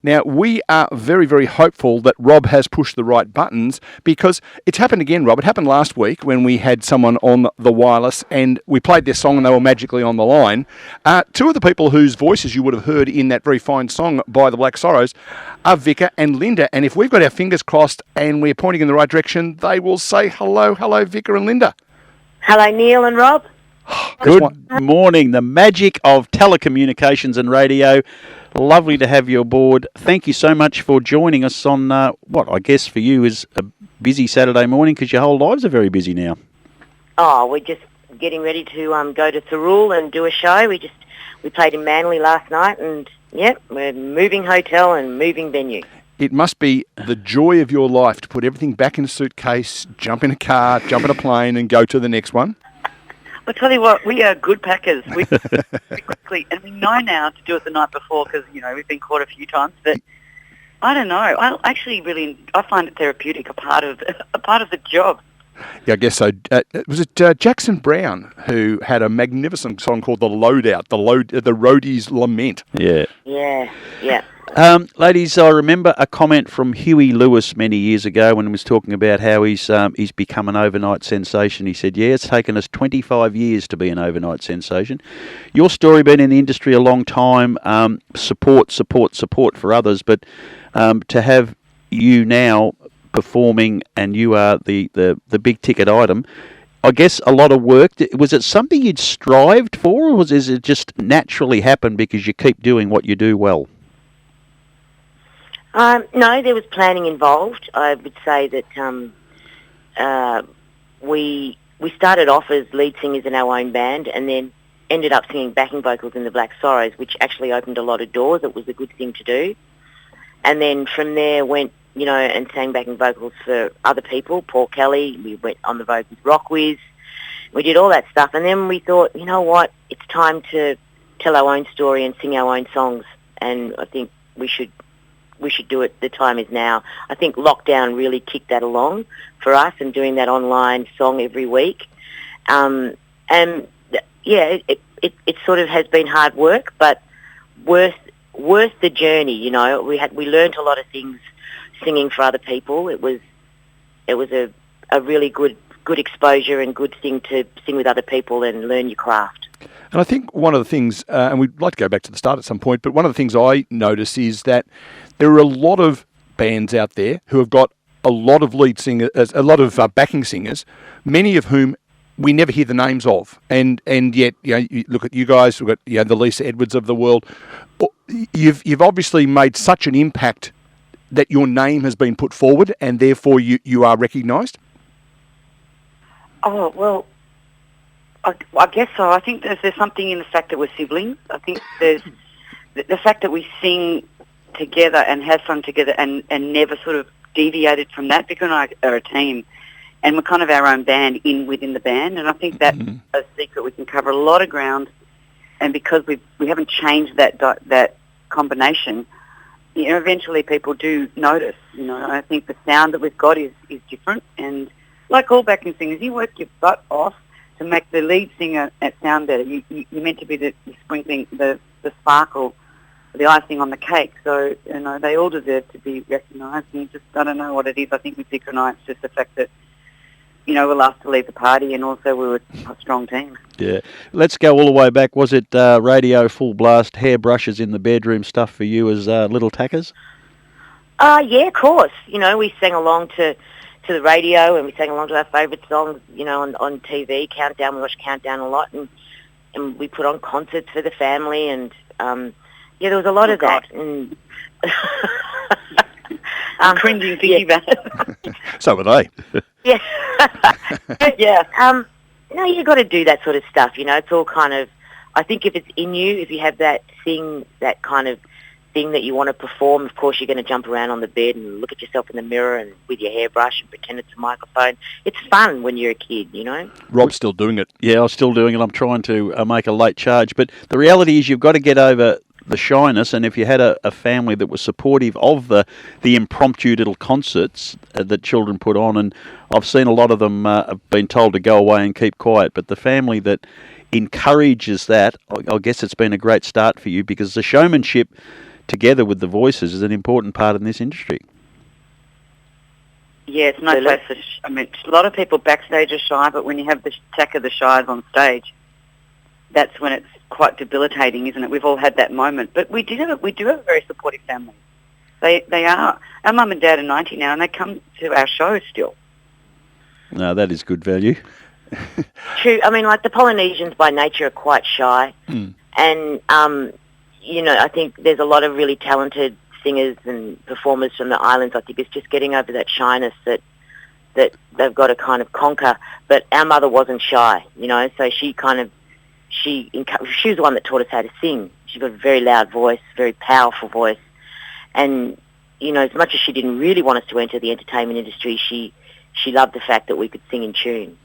Now, we are very, very hopeful that Rob has pushed the right buttons because it's happened again, Rob. It happened last week when we had someone on the wireless and we played their song and they were magically on the line. Two of the people whose voices you would have heard in that very fine song by the Black Sorrows are Vika and Linda. And if we've got our fingers crossed and we're pointing in the right direction, they will say hello, Vika and Linda. Hello, Neil and Rob. Good morning. The magic of telecommunications and radio. Lovely to have you aboard. Thank you so much for joining us on what I guess for you is a busy Saturday morning because your whole lives are very busy now. Oh, we're just getting ready to go to Thirroul and do a show. We played in Manly last night, and we're moving hotel and moving venue. It must be the joy of your life to put everything back in a suitcase, jump in a car, jump in a plane, and go to the next one. I'll tell you what, we are good packers. We quickly, and we know now to do it the night before because, we've been caught a few times. But I don't know. I find it therapeutic, a part of the job. Yeah, I guess so. Was it Jackson Brown who had a magnificent song called "The Loadout," the Roadie's Lament? Yeah. Yeah. Ladies, I remember a comment from Huey Lewis many years ago when he was talking about how he's become an overnight sensation. He said, it's taken us 25 years to be an overnight sensation. Your story, been in the industry a long time, support for others, but to have you now performing and you are the big ticket item, I guess a lot of work. Was it something you'd strived for, or was it just naturally happened because you keep doing what you do well? No, there was planning involved. I would say that we started off as lead singers in our own band and then ended up singing backing vocals in the Black Sorrows, which actually opened a lot of doors. It was a good thing to do. And then from there went, and sang backing vocals for other people. Paul Kelly, we went on the road with Rockwiz. We did all that stuff. And then we thought, you know what, it's time to tell our own story and sing our own songs. And I think we should do it. The time is now. I think lockdown really kicked that along for us and doing that online song every week. It sort of has been hard work, but worth the journey. We learned a lot of things singing for other people. It was a really good exposure and good thing to sing with other people and learn your craft. And I think one of the things, and we'd like to go back to the start at some point, but one of the things I notice is that there are a lot of bands out there who have got a lot of lead singers, a lot of backing singers, many of whom we never hear the names of. And yet, you look at you guys, we've got the Lisa Edwards of the world. You've obviously made such an impact that your name has been put forward and therefore you are recognised? Oh, well, I guess so. I think there's something in the fact that we're siblings. I think there's the fact that we sing together and have fun together and never sort of deviated from that. Because I are a team and we're kind of our own band within the band. And I think that's a secret. We can cover a lot of ground. And because we haven't changed that combination, eventually people do notice. I think the sound that we've got is different. And like all backing singers, you work your butt off to make the lead singer sound better. You're meant to be the sprinkling, the sparkle, the icing on the cake. So, they all deserve to be recognised. And just, I don't know what it is. I think with Vika and I, it's just the fact that, we're last to leave the party and also we were a strong team. Yeah. Let's go all the way back. Was it radio full blast, hairbrushes in the bedroom stuff for you as little tackers? Yeah, of course. We sang along to the radio and we sang along to our favourite songs, on TV, Countdown. We watched Countdown a lot and we put on concerts for the family and, there was a lot of that. And I'm cringing thinking about it. So would I. Yeah. Yeah. No, you've got to do that sort of stuff, It's all kind of, I think if it's in you, if you have that thing, that kind of thing that you want to perform, of course you're going to jump around on the bed and look at yourself in the mirror and with your hairbrush and pretend it's a microphone. It's fun when you're a kid, Rob's still doing it. Yeah, I'm still doing it. I'm trying to make a late charge. But the reality is you've got to get over the shyness, and if you had a family that was supportive of the impromptu little concerts that children put on, and I've seen a lot of them have been told to go away and keep quiet, but the family that encourages that, I guess it's been a great start for you because the showmanship together with the voices is an important part in this industry. Yeah, it's no place for... I mean, a lot of people backstage are shy, but when you have the attack of the shies on stage, that's when it's quite debilitating, isn't it? We've all had that moment. But we do have a very supportive family. They are... Our mum and dad are 90 now, and they come to our shows still. No, that is good value. True. I mean, like, the Polynesians by nature are quite shy. And, you know, I think there's a lot of really talented singers and performers from the islands. I think it's just getting over that shyness that they've got to kind of conquer. But our mother wasn't shy, you know, so she was the one that taught us how to sing. She got a very loud voice, very powerful voice. And, you know, as much as she didn't really want us to enter the entertainment industry, she loved the fact that we could sing in tune.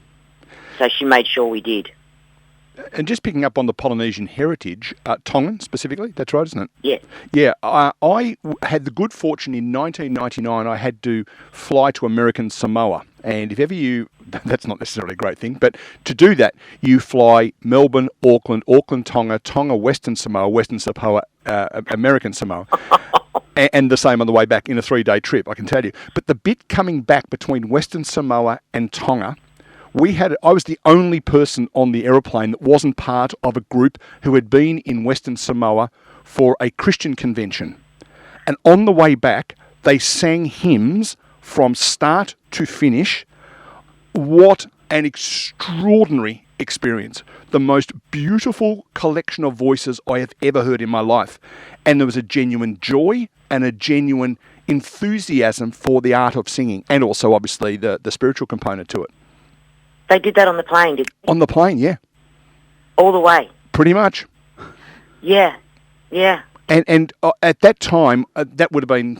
So she made sure we did. And just picking up on the Polynesian heritage, Tongan specifically, that's right, isn't it? Yeah. Yeah, I had the good fortune in 1999, I had to fly to American Samoa. And if ever that's not necessarily a great thing, but to do that, you fly Melbourne, Auckland, Tonga, Western Samoa, American Samoa. And the same on the way back in a 3-day trip, I can tell you. But the bit coming back between Western Samoa and Tonga, I was the only person on the aeroplane that wasn't part of a group who had been in Western Samoa for a Christian convention. And on the way back, they sang hymns from start to finish. What an extraordinary experience. The most beautiful collection of voices I have ever heard in my life. And there was a genuine joy and a genuine enthusiasm for the art of singing, and also, obviously, the spiritual component to it. They did that on the plane, did they? On the plane, yeah. All the way? Pretty much. Yeah, yeah. And at that time, that would have been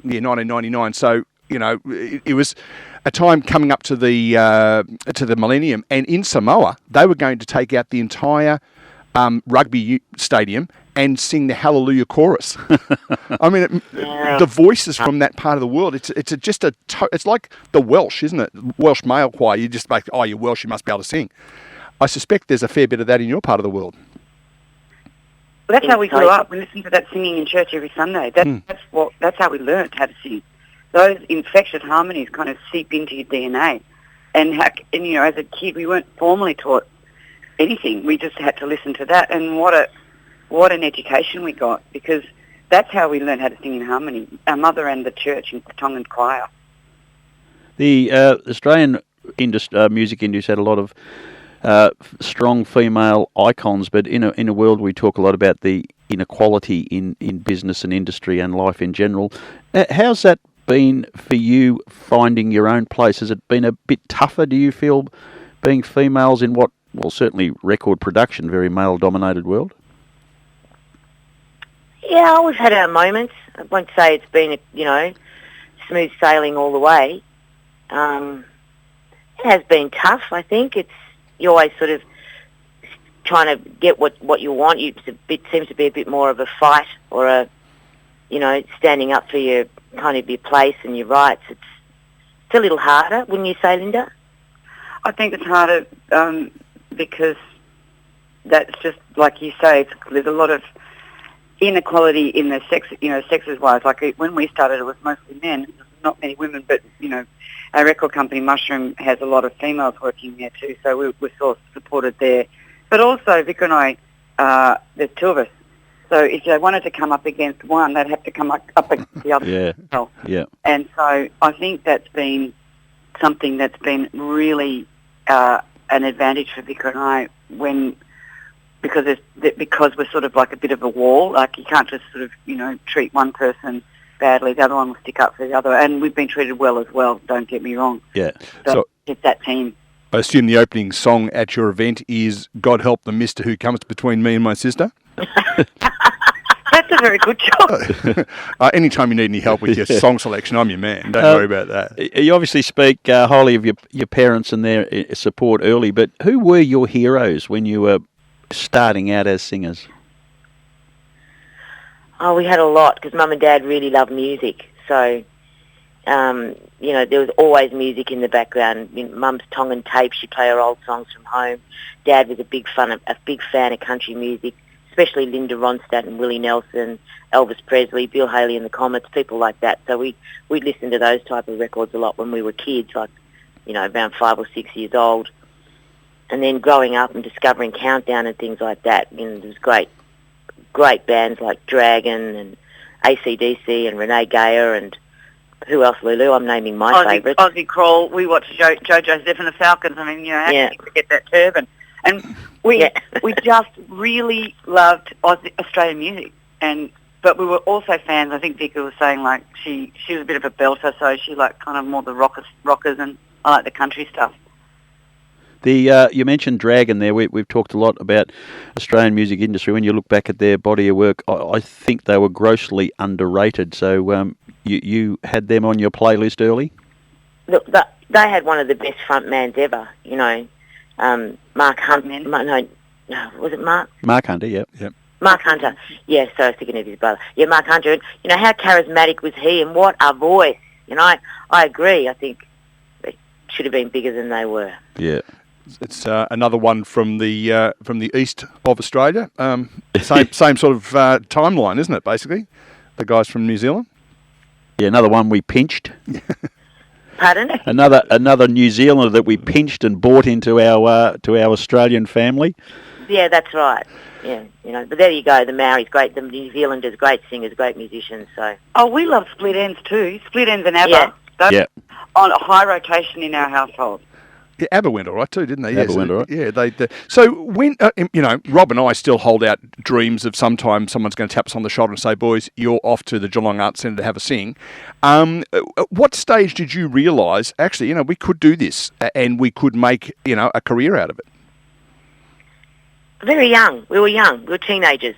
1999, so, you know, it was a time coming up to the millennium, and in Samoa, they were going to take out the entire rugby stadium and sing the Hallelujah chorus. I mean, the voices from that part of the world, it's like the Welsh, isn't it? Welsh male choir. You just like, oh, you're Welsh, you must be able to sing. I suspect there's a fair bit of that in your part of the world. Well, that's how we grew up. We listened to that singing in church every Sunday. That's how we learnt how to sing. Those infectious harmonies kind of seep into your DNA. And you know, as a kid, we weren't formally taught anything. We just had to listen to that, and what an education we got, because that's how we learned how to sing in harmony. Our mother and the church and the Tongan choir. The Australian music industry had a lot of strong female icons, but in a world we talk a lot about the inequality in business and industry and life in general. How's that been for you, finding your own place? Has it been a bit tougher, do you feel, being females in what, well, certainly record production, very male-dominated world? Yeah, we've had our moments. I won't say it's been, smooth sailing all the way. It has been tough, I think. You're always sort of trying to get what you want. It seems to be a bit more of a fight, or standing up for your place and your rights. It's a little harder, wouldn't you say, Linda? I think it's harder because that's just, like you say, there's a lot of inequality in the sex, sexes-wise. Like when we started, it was mostly men, not many women, but, our record company, Mushroom, has a lot of females working there too, so we're sort of supported there. But also, Vika and I, there's two of us. So if they wanted to come up against one, they'd have to come up against the other. Yeah. As well. Yeah. And so I think that's been something that's been really an advantage for Vika and I because we're sort of like a bit of a wall. Like you can't just sort of, treat one person badly, the other one will stick up for the other. And we've been treated well as well, don't get me wrong. Yeah. So it's that team. I assume the opening song at your event is God Help the Mister Who Comes Between Me and My Sister? That's a very good job. Anytime you need any help with your song selection, I'm your man. Don't worry about that. You obviously speak highly of your parents and their support early, but who were your heroes when you were starting out as singers? Oh, we had a lot, because Mum and Dad really loved music. So, there was always music in the background. Mum's Tongan tape, she'd play her old songs from home. Dad was a big fan of country music, especially Linda Ronstadt and Willie Nelson, Elvis Presley, Bill Haley and the Comets, people like that. So we listened to those type of records a lot when we were kids, like, you know, around 5 or 6 years old. And then growing up and discovering Countdown and things like that, you know, there was great bands like Dragon and AC/DC and Renee Gayer and who else, Lulu? I'm naming my favourites. Ozzy Kroll. We watched Joe Joseph and the Falcons. I mean, you know, how can you forget that turban? And we just really loved Australian music. But we were also fans. I think Vika was saying, like, she was a bit of a belter, so she liked kind of more the rockers, and I like the country stuff. You mentioned Dragon there. We've talked a lot about Australian music industry. When you look back at their body of work, I think they were grossly underrated. So you had them on your playlist early? Look, they had one of the best frontmans ever, you know. Mark Hunter. No, was it Mark? Mark Hunter, yep. Mark Hunter. Yeah, so I was thinking of his brother. Yeah, Mark Hunter. And, you know, how charismatic was he, and what a voice. You know, I agree. I think they should have been bigger than they were. Yeah. It's another one from the east of Australia. Same sort of timeline, isn't it? Basically, the guys from New Zealand. Yeah, another one we pinched. Pardon? Another New Zealander that we pinched and brought into our Australian family. Yeah, that's right. Yeah, you know. But there you go. The Maoris, great. The New Zealanders, great singers, great musicians. So. Oh, we love Split Ends too. Split Ends and ABBA. Yeah. On a high rotation in our household. Yeah, ABBA went all right too, didn't they? ABBA went all right. Yeah, they. So when you know, Rob and I still hold out dreams of sometime someone's going to tap us on the shoulder and say, "Boys, you're off to the Geelong Arts Centre to have a sing." At what stage did you realise actually, you know, we could do this and we could make, you know, a career out of it? Very young. We were young. We were teenagers.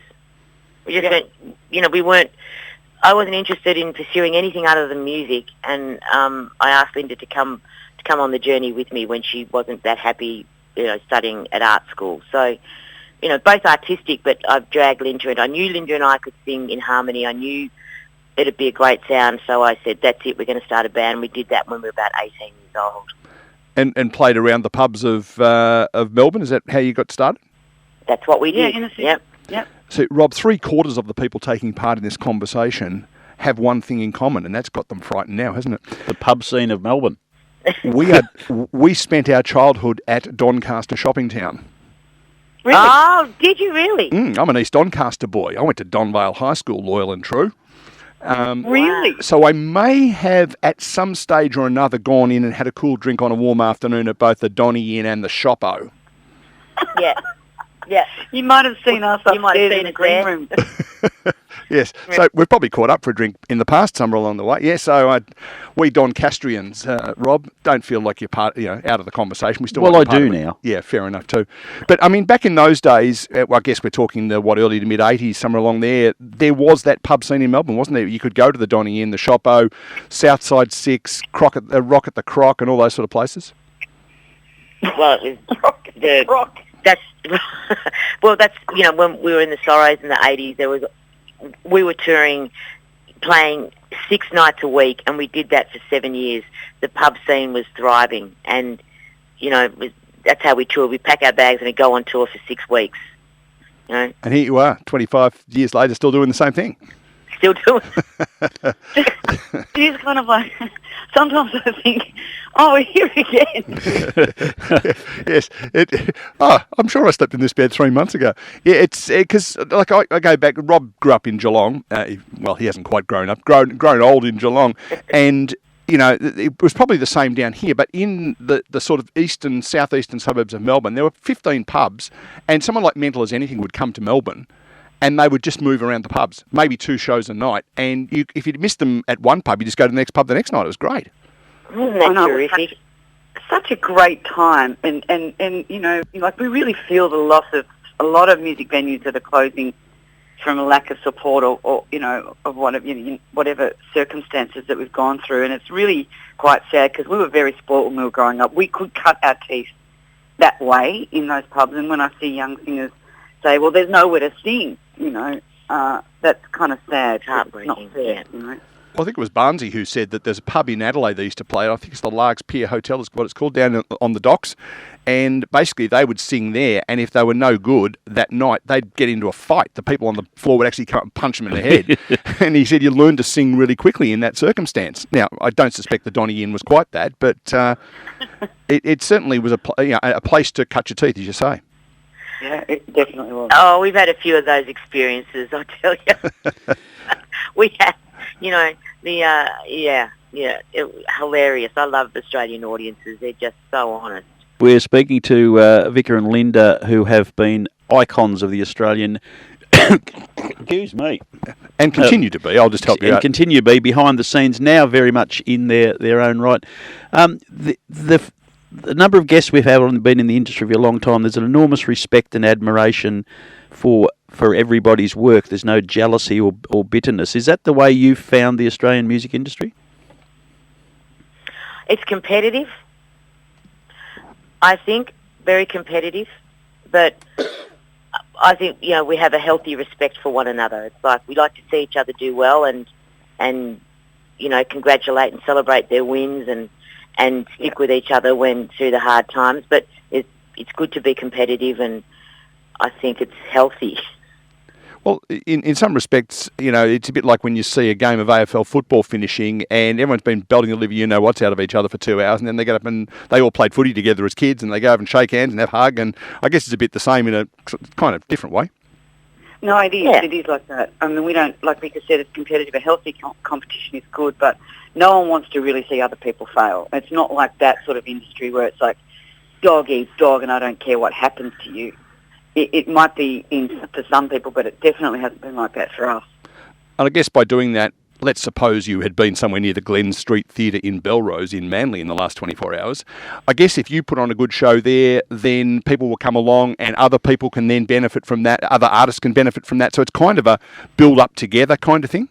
We just went. You know, we weren't. I wasn't interested in pursuing anything other than music, and I asked Linda to come on the journey with me when she wasn't that happy, you know, studying at art school. So, you know, both artistic, but I've dragged Linda in. I knew Linda and I could sing in harmony. I knew it'd be a great sound, so I said, that's it, we're going to start a band. We did that when we were about 18 years old. And played around the pubs of Melbourne. Is that how you got started? That's what we did. Yep. So, Rob, 3/4 of the people taking part in this conversation have one thing in common, and that's got them frightened now, hasn't it? The pub scene of Melbourne. We spent our childhood at Doncaster Shopping Town. Really? Oh, did you really? I'm an East Doncaster boy. I went to Donvale High School, loyal and true. Really? So I may have at some stage or another gone in and had a cool drink on a warm afternoon at both the Donny Inn and the Shoppo. Yeah. Yeah. You might have seen us upstairs in the green room. Yes, so we've probably caught up for a drink in the past somewhere along the way. Yeah, so we Doncastrians, Rob, don't feel like you're out of the conversation. We still I do now. Yeah, fair enough too. But I mean, back in those days, I guess we're talking the early to mid '80s, somewhere along there. There was that pub scene in Melbourne, wasn't there? You could go to the Donny Inn, the Shoppo, Southside Six, Rock at the Croc, and all those sort of places. Well, it was Rock. That's you know, when we were in the Sorrows in the 80s, we were touring, playing 6 nights a week, and we did that for 7 years. The pub scene was thriving, and you know, that's how we toured. We pack our bags and we go on tour for 6 weeks. You know, and here you are, 25 years later, still doing the same thing. Still doing. It is kind of like, sometimes I think, oh, we're here again. Yes. I'm sure I slept in this bed 3 months ago. Yeah, it's because like I go back. Rob grew up in Geelong. Well, he hasn't quite grown up. Grown old in Geelong, and you know it was probably the same down here. But in the sort of southeastern suburbs of Melbourne, there were 15 pubs, and someone like Mental as Anything would come to Melbourne. And they would just move around the pubs, maybe 2 shows a night. And if you'd missed them at one pub, you just go to the next pub the next night. It was great. Isn't that terrific? Such a great time. And you know, like we really feel the loss of a lot of music venues that are closing from a lack of support or you know, of whatever circumstances that we've gone through. And it's really quite sad because we were very spoilt when we were growing up. We could cut our teeth that way in those pubs. And when I see young singers say, well, there's nowhere to sing, you know, that's kind of sad. Heartbreaking, not fair, yeah. You know? I think it was Barnesy who said that there's a pub in Adelaide they used to play. I think it's the Largs Pier Hotel is what it's called, down on the docks. And basically they would sing there, and if they were no good that night, they'd get into a fight. The people on the floor would actually come up and punch them in the head. And he said you learn to sing really quickly in that circumstance. Now, I don't suspect the Donny Inn was quite that, but it certainly was a place to cut your teeth, as you say. Yeah, it definitely was. Oh, we've had a few of those experiences, I tell you. We have, hilarious. I love Australian audiences. They're just so honest. We're speaking to Vika and Linda, who have been icons of the Australian... Excuse me. And continue to be. I'll just help you out. And continue to be behind the scenes now, very much in their own right. The number of guests we've had been in the industry for a long time, there's an enormous respect and admiration for everybody's work. There's no jealousy or bitterness. Is that the way you've found the Australian music industry? It's competitive. I think very competitive, but I think we have a healthy respect for one another. It's like we like to see each other do well and congratulate and celebrate their wins and stick with each other through the hard times. But it's good to be competitive, and I think it's healthy. Well, in some respects, it's a bit like when you see a game of AFL football finishing and everyone's been belting the liver you-know-whats out of each other for 2 hours, and then they get up and they all played footy together as kids, and they go over and shake hands and have a hug, and I guess it's a bit the same in a kind of different way. No, it is. Yeah. It is like that. I mean, we don't, like Vika said, it's competitive. A healthy competition is good, but no one wants to really see other people fail. It's not like that sort of industry where it's like dog eats dog and I don't care what happens to you. It might be for some people, but it definitely hasn't been like that for us. And I guess by doing that, let's suppose you had been somewhere near the Glen Street Theatre in Belrose in Manly in the last 24 hours. I guess if you put on a good show there, then people will come along and other people can then benefit from that. Other artists can benefit from that. So it's kind of a build-up together kind of thing.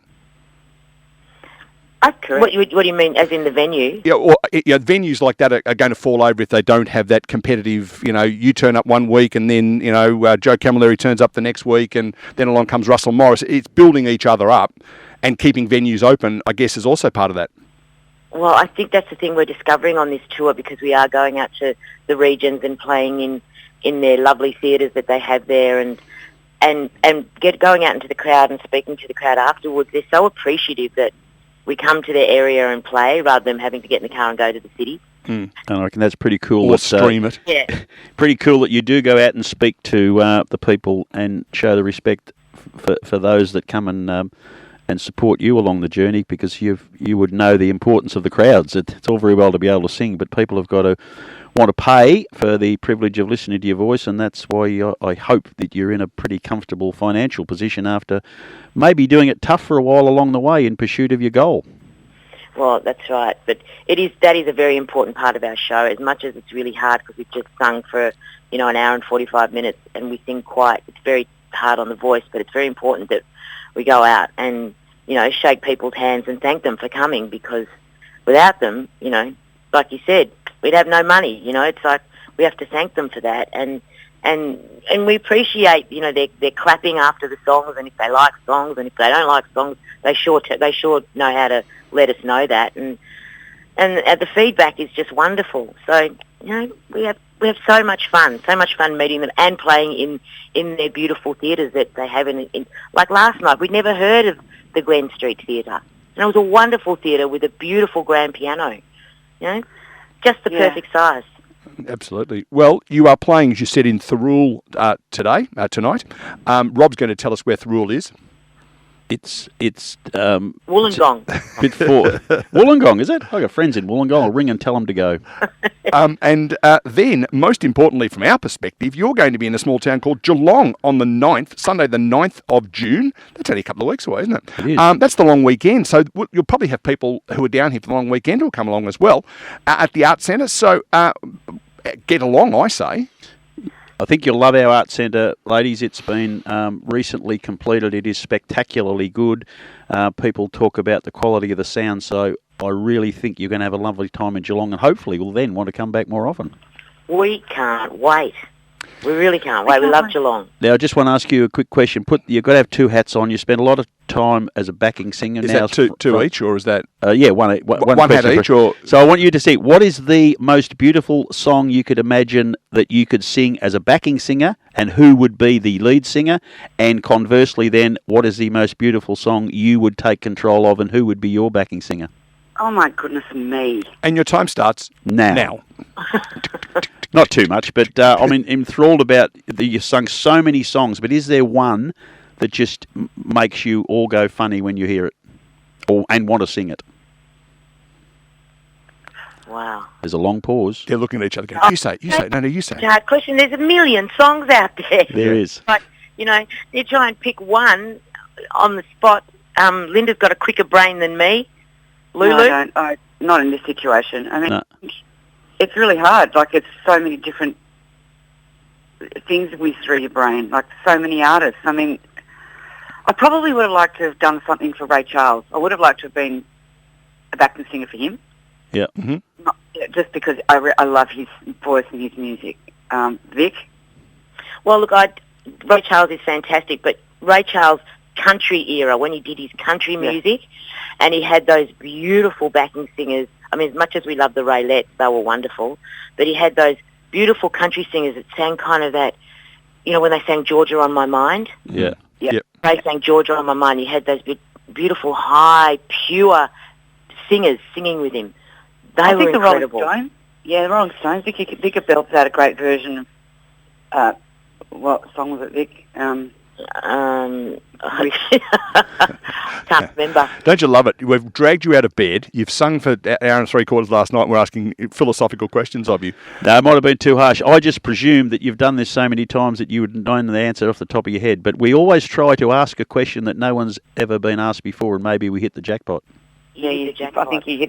What do you mean, as in the venue? Yeah, or venues like that are going to fall over if they don't have that competitive. You turn up one week and then Joe Camilleri turns up the next week, and then along comes Russell Morris. It's building each other up and keeping venues open, I guess, is also part of that. Well, I think that's the thing we're discovering on this tour, because we are going out to the regions and playing in their lovely theatres that they have there, and going out into the crowd and speaking to the crowd afterwards. They're so appreciative that we come to their area and play rather than having to get in the car and go to the city. And I reckon that's pretty cool. Or stream it. Yeah. Pretty cool that you do go out and speak to the people and show the respect for those that come and support you along the journey, because you would know the importance of the crowds. It's all very well to be able to sing, but people have got to want to pay for the privilege of listening to your voice, and that's why I hope that you're in a pretty comfortable financial position after maybe doing it tough for a while along the way in pursuit of your goal. Well, that's right. But that is a very important part of our show, as much as it's really hard because we've just sung for, an hour and 45 minutes and we sing it's very hard on the voice, but it's very important that we go out and, shake people's hands and thank them for coming, because without them, like you said, we'd have no money. It's like we have to thank them for that. And we appreciate, they're clapping after the songs, and if they like songs, and if they don't like songs, they sure know how to let us know that. And the feedback is just wonderful. So, we have so much fun meeting them and playing in their beautiful theatres that they have in like last night. We'd never heard of the Glen Street Theatre. And it was a wonderful theatre with a beautiful grand piano, just the perfect size. Absolutely. Well, you are playing, as you said, in Thirroul tonight. Rob's going to tell us where Thirroul is. It's Wollongong. Bit for Wollongong, is it? I got friends in Wollongong. I'll ring and tell them to go. And then, most importantly, from our perspective, you're going to be in a small town called Geelong on the 9th, Sunday the 9th of June. That's only a couple of weeks away, isn't it? It is. That's the long weekend. So you'll probably have people who are down here for the long weekend who will come along as well at the Arts Centre. So get along, I say. I think you'll love our Arts Centre, ladies. It's been recently completed. It is spectacularly good. People talk about the quality of the sound, so I really think you're going to have a lovely time in Geelong, and hopefully we'll then want to come back more often. We can't wait. We really can't wait. We love Geelong. Now, I just want to ask you a quick question. You've got to have two hats on. You spend a lot of time as a backing singer. Is now that two each, or is that... yeah, one hat each? Or... So I want you to see, what is the most beautiful song you could imagine that you could sing as a backing singer, and who would be the lead singer? And conversely then, what is the most beautiful song you would take control of, and who would be your backing singer? Oh, my goodness me. And your time starts now. Not too much, but I'm enthralled about you've sung so many songs, but is there one that just makes you all go funny when you hear it and want to sing it? Wow. There's a long pause. They're looking at each other going, you say. No, you say. Hard question. There's a million songs out there. There is. But, you try and pick one on the spot. Linda's got a quicker brain than me. Lulu? No, I don't. Not in this situation. I mean, No. It's really hard. Like, it's so many different things whiz through your brain. Like, so many artists. I mean, I probably would have liked to have done something for Ray Charles. I would have liked to have been a backing singer for him. Yeah. Mm-hmm. Not, just because I love his voice and his music. Vic? Well, look, Ray Charles is fantastic, but Ray Charles' country era, when he did his country music, and he had those beautiful backing singers. I mean, as much as we love the Raylettes, they were wonderful, but he had those beautiful country singers that sang kind of that, when they sang Georgia on My Mind. Yeah. Yep. Ray sang Georgia on My Mind. He had those beautiful, high, pure singers singing with him. They were incredible. The Rolling Stones. Yeah, the Rolling Stones. Vika belts out a great version of, what song was it, Vic? Can't remember. Don't you love it? We've dragged you out of bed. You've sung for an hour and 3/4 last night, and we're asking philosophical questions of you. No, it might have been too harsh. I just presumed that you've done this so many times that you would know the answer off the top of your head. But we always try to ask a question that no one's ever been asked before, and maybe we hit the jackpot. Yeah, I think you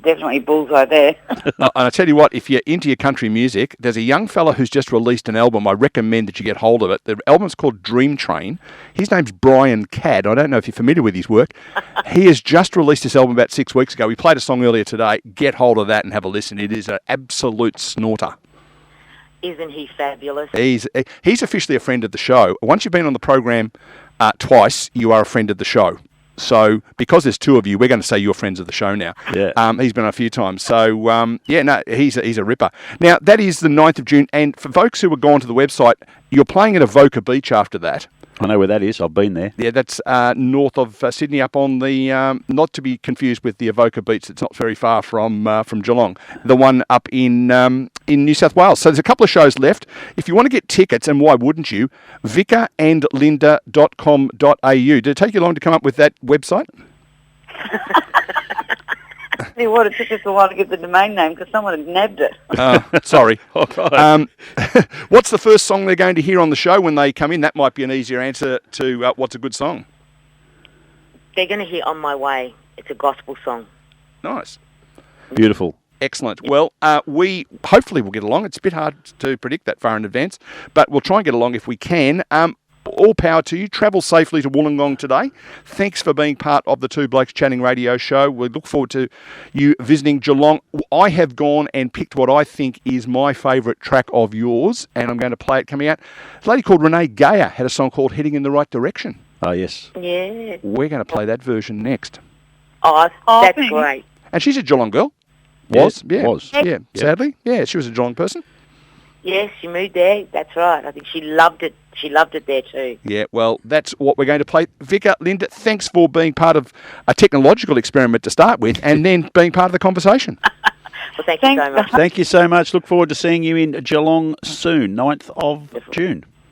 definitely bullseye there. And I tell you what, if you're into your country music, there's a young fella who's just released an album. I recommend that you get hold of it. The album's called Dream Train. His name's Brian Cadd. I don't know if you're familiar with his work. He has just released this album about 6 weeks ago. We played a song earlier today. Get hold of that and have a listen. It is an absolute snorter. Isn't he fabulous? He's officially a friend of the show. Once you've been on the program twice, you are a friend of the show. So, because there's two of you, we're going to say you're friends of the show now. Yeah. He's been on a few times. So, he's a ripper. Now, that is the 9th of June. And for folks who have gone to the website, you're playing at Avoca Beach after that. I know where that is. I've been there. Yeah, that's north of Sydney, up on the, not to be confused with the Avoca Beach. It's not very far from Geelong. The one up in New South Wales. So there's a couple of shows left. If you want to get tickets, and why wouldn't you, vikaandlinda.com.au. Did it take you long to come up with that website? See what, it took us a while to get the domain name because someone had nabbed it. Sorry. All right. What's the first song they're going to hear on the show when they come in? That might be an easier answer to what's a good song. They're going to hear On My Way. It's a gospel song. Nice. Beautiful. Excellent. Well, we hopefully will get along. It's a bit hard to predict that far in advance, but we'll try and get along if we can. All power to you. Travel safely to Wollongong today. Thanks for being part of the Two Blokes Chatting radio show. We look forward to you visiting Geelong. I have gone and picked what I think is my favourite track of yours, and I'm going to play it coming out. A lady called Renee Gayer had a song called Heading in the Right Direction. Oh, yes. Yeah. We're going to play that version next. Oh, that's great. And she's a Geelong girl. Was. Yeah. Sadly. Yeah, she was a Geelong person. Yes, she moved there. That's right. I think she loved it. She loved it there too. Yeah, well, that's what we're going to play. Vika, Linda, thanks for being part of a technological experiment to start with and then being part of the conversation. Well, thank you so much. Thank you so much. Look forward to seeing you in Geelong soon, 9th of June.